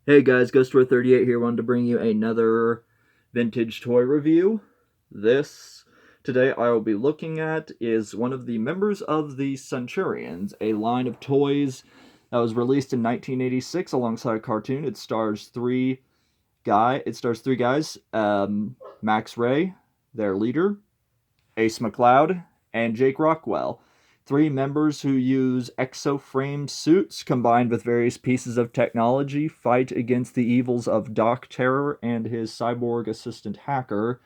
Hey guys, Ghost38 here. Wanted to bring you another vintage toy review. Today I will be looking at is one of the members of the Centurions, a line of toys that was released in 1986 alongside a cartoon. It stars three guys: Max Ray, their leader, Ace McCloud, and Jake Rockwell. Three members who use exo-frame suits combined with various pieces of technology fight against the evils of Doc Terror and his cyborg assistant hacker,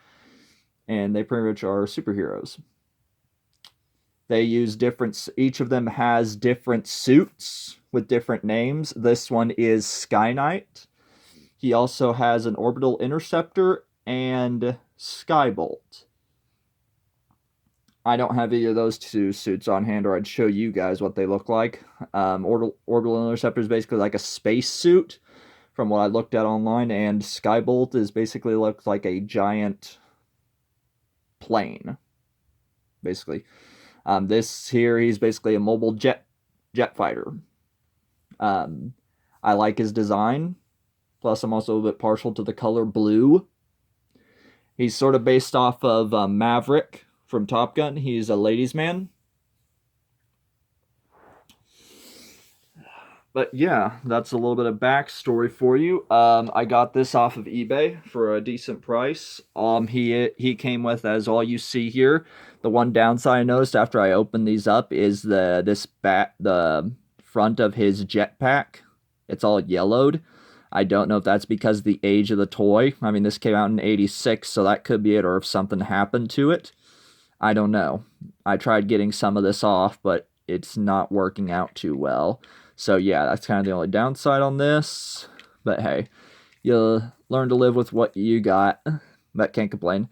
and they pretty much are superheroes. Each of them has different suits with different names. This one is Sky Knight. He also has an orbital interceptor and Skybolt. I don't have either of those two suits on hand, or I'd show you guys what they look like. Orbital Interceptor is basically like a space suit, from what I looked at online, and Skybolt is basically looks like a giant plane, basically. He's basically a mobile jet fighter. I like his design. Plus, I'm also a bit partial to the color blue. He's sort of based off of Maverick from Top Gun. He's a ladies' man. But yeah, that's a little bit of backstory for you. I got this off of eBay for a decent price. He came with, as all you see here. The one downside I noticed after I opened these up is the front of his jetpack. It's all yellowed. I don't know if that's because of the age of the toy. I mean, this came out in '86, so that could be it, or if something happened to it. I don't know. I tried getting some of this off, but it's not working out too well. So yeah, that's kind of the only downside on this. But hey, you'll learn to live with what you got. But can't complain.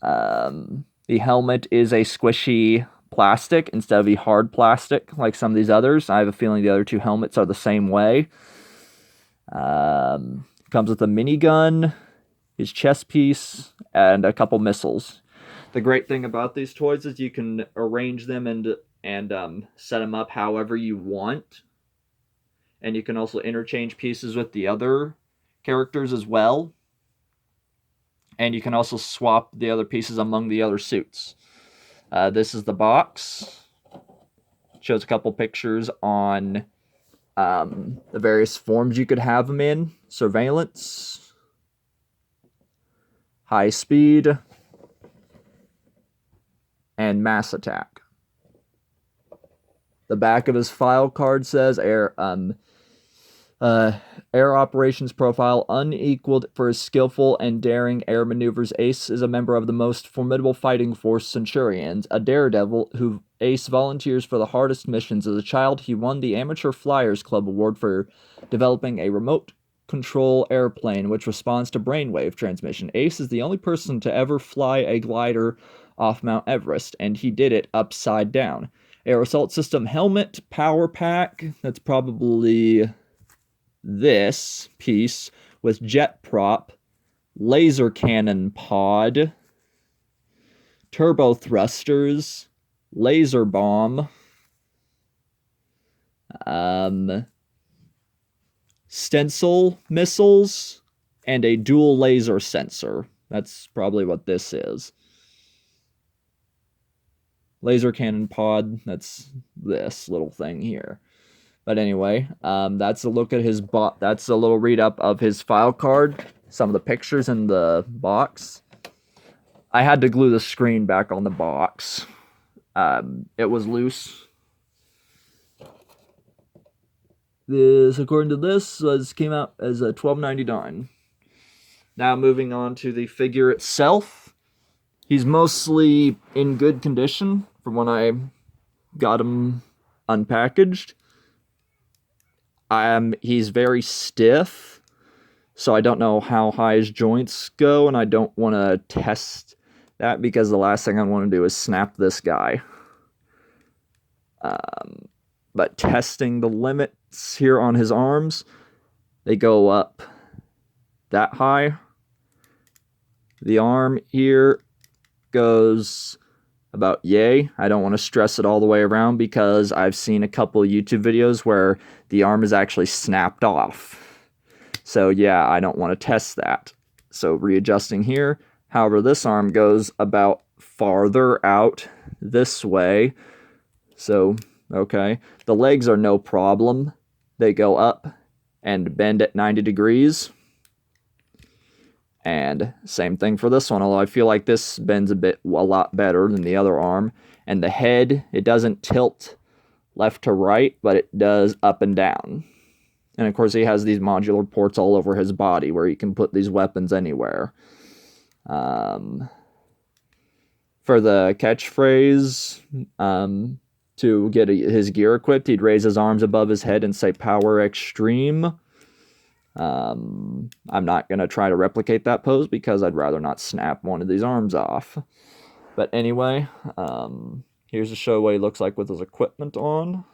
The helmet is a squishy plastic instead of a hard plastic like some of these others. I have a feeling the other two helmets are the same way. Comes with a minigun, his chest piece, and a couple missiles. The great thing about these toys is you can arrange them and set them up however you want. And you can also interchange pieces with the other characters as well. And you can also swap the other pieces among the other suits. This is the box. Shows a couple pictures on the various forms you could have them in. Surveillance, high speed, and mass attack. The back of his file card says air operations profile unequaled for his skillful and daring air maneuvers. Ace is a member of the most formidable fighting force, Centurions, a daredevil who Ace volunteers for the hardest missions. As a child, he won the Amateur Flyers Club award for developing a remote control airplane which responds to brainwave transmission. Ace is the only person to ever fly a glider off Mount Everest, and he did it upside down. Air assault system helmet, power pack, that's probably this piece, with jet prop, laser cannon pod, turbo thrusters, laser bomb, stencil missiles, and a dual laser sensor. That's probably what this is. Laser cannon pod, that's this little thing here. But anyway, that's a look at that's a little read up of his file card, some of the pictures in the box. I had to glue the screen back on the box. It was loose. This, according to this, came out as a $12.99. Now moving on to the figure itself. He's mostly in good condition from when I got him unpackaged. He's very stiff, so I don't know how high his joints go, and I don't want to test that because the last thing I want to do is snap this guy. But testing the limits here on his arms, they go up that high. The arm here goes about yay. I don't want to stress it all the way around because I've seen a couple YouTube videos where the arm is actually snapped off. So yeah, I don't want to test that. So readjusting here. However, this arm goes about farther out this way. So, okay. The legs are no problem. They go up and bend at 90 degrees. And same thing for this one, although I feel like this bends a lot better than the other arm. And the head, it doesn't tilt left to right, but it does up and down. And of course, he has these modular ports all over his body where he can put these weapons anywhere. For the catchphrase, to get his gear equipped, he'd raise his arms above his head and say "Power Extreme." I'm not going to try to replicate that pose because I'd rather not snap one of these arms off. But anyway, here's to show what he looks like with his equipment on.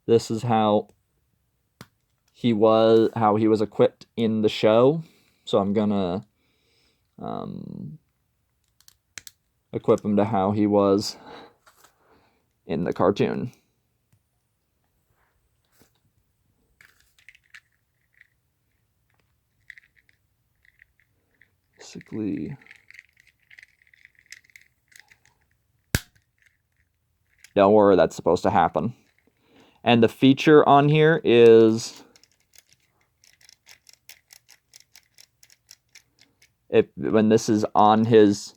This is how he was equipped in the show. So I'm gonna equip him to how he was in the cartoon. Basically, don't worry, that's supposed to happen. And the feature on here is when this is on his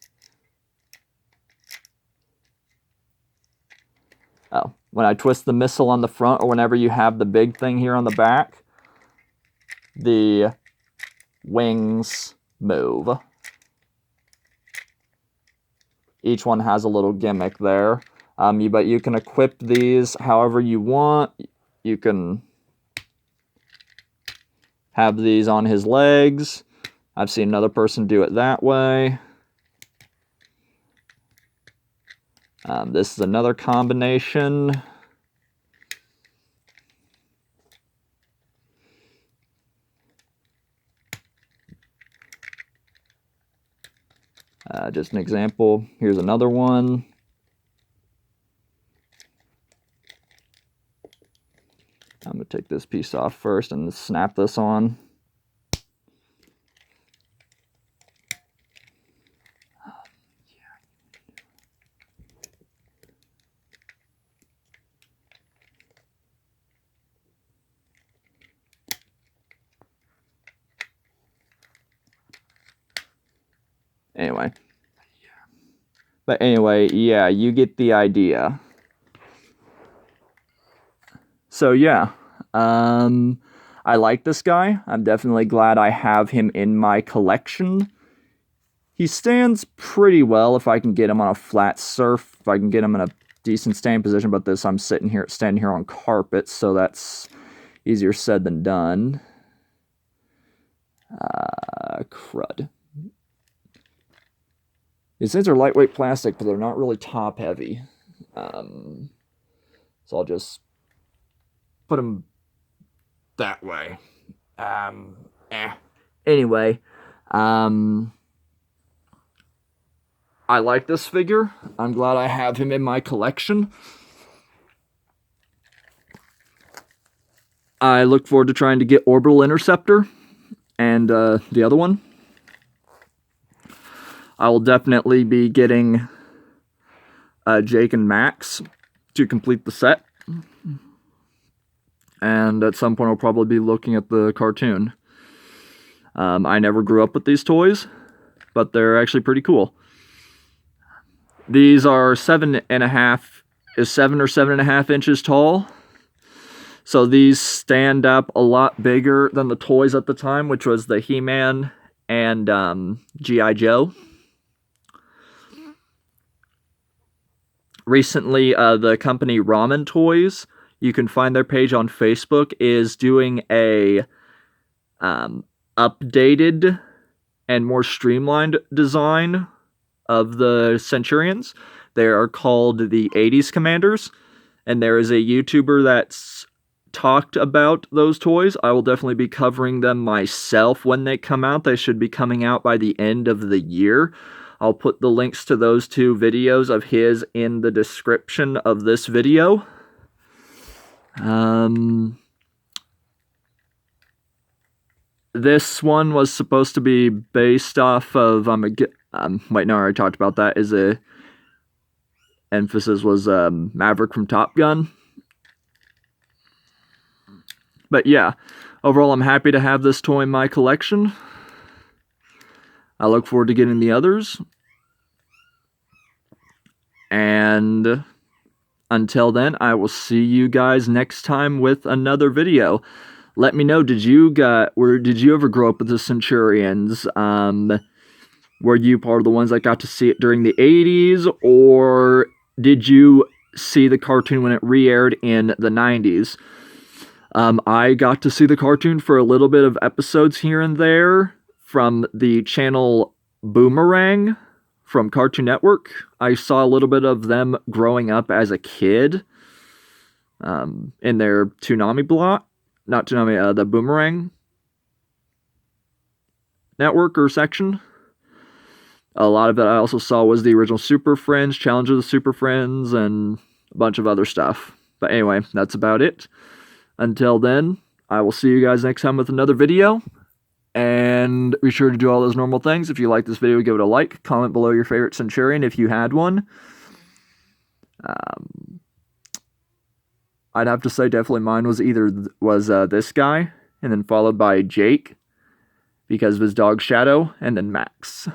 when I twist the missile on the front, or whenever you have the big thing here on the back, the wings move. Each one has a little gimmick there. But you can equip these however you want. You can have these on his legs. I've seen another person do it that way. This is another combination. Just an example. Here's another one. I'm going to take this piece off first and snap this on. Anyway. But anyway, yeah, you get the idea. So yeah, I like this guy. I'm definitely glad I have him in my collection. He stands pretty well if I can get him on a flat surf, if I can get him in a decent standing position, but this I'm standing here on carpet, so that's easier said than done. Crud. These things are lightweight plastic, but they're not really top heavy. So I'll just put them that way. Anyway, I like this figure. I'm glad I have him in my collection. I look forward to trying to get Orbital Interceptor and the other one. I will definitely be getting Jake and Max to complete the set. And at some point I'll probably be looking at the cartoon. I never grew up with these toys, but they're actually pretty cool. These are 7 or 7.5 inches tall. So these stand up a lot bigger than the toys at the time, which was the He-Man and G.I. Joe. Recently, the company Ramen Toys, you can find their page on Facebook, is doing a updated and more streamlined design of the Centurions. They are called the 80s Commanders, and there is a YouTuber that's talked about those toys. I will definitely be covering them myself when they come out. They should be coming out by the end of the year. I'll put the links to those 2 videos of his in the description of this video. This one was supposed to be based off of wait, no, I already talked about that. Emphasis was Maverick from Top Gun. But yeah, overall, I'm happy to have this toy in my collection. I look forward to getting the others. And until then, I will see you guys next time with another video. Let me know, did you ever grow up with the Centurions? Were you part of the ones that got to see it during the 80s? Or did you see the cartoon when it re-aired in the 90s? I got to see the cartoon for a little bit of episodes here and there from the channel Boomerang from Cartoon Network. I saw a little bit of them growing up as a kid in their Toonami block. Not Toonami, the Boomerang network or section. A lot of it I also saw was the original Super Friends, Challenge of the Super Friends, and a bunch of other stuff. But anyway, that's about it. Until then, I will see you guys next time with another video. And be sure to do all those normal things. If you like this video, give it a like. Comment below your favorite Centurion if you had one. I'd have to say definitely mine was this guy, and then followed by Jake, because of his dog Shadow, and then Max.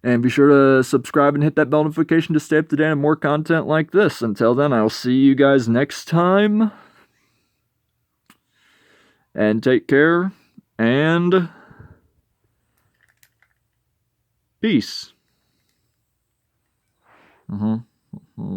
And be sure to subscribe and hit that bell notification to stay up to date on more content like this. Until then, I'll see you guys next time. And take care. And peace.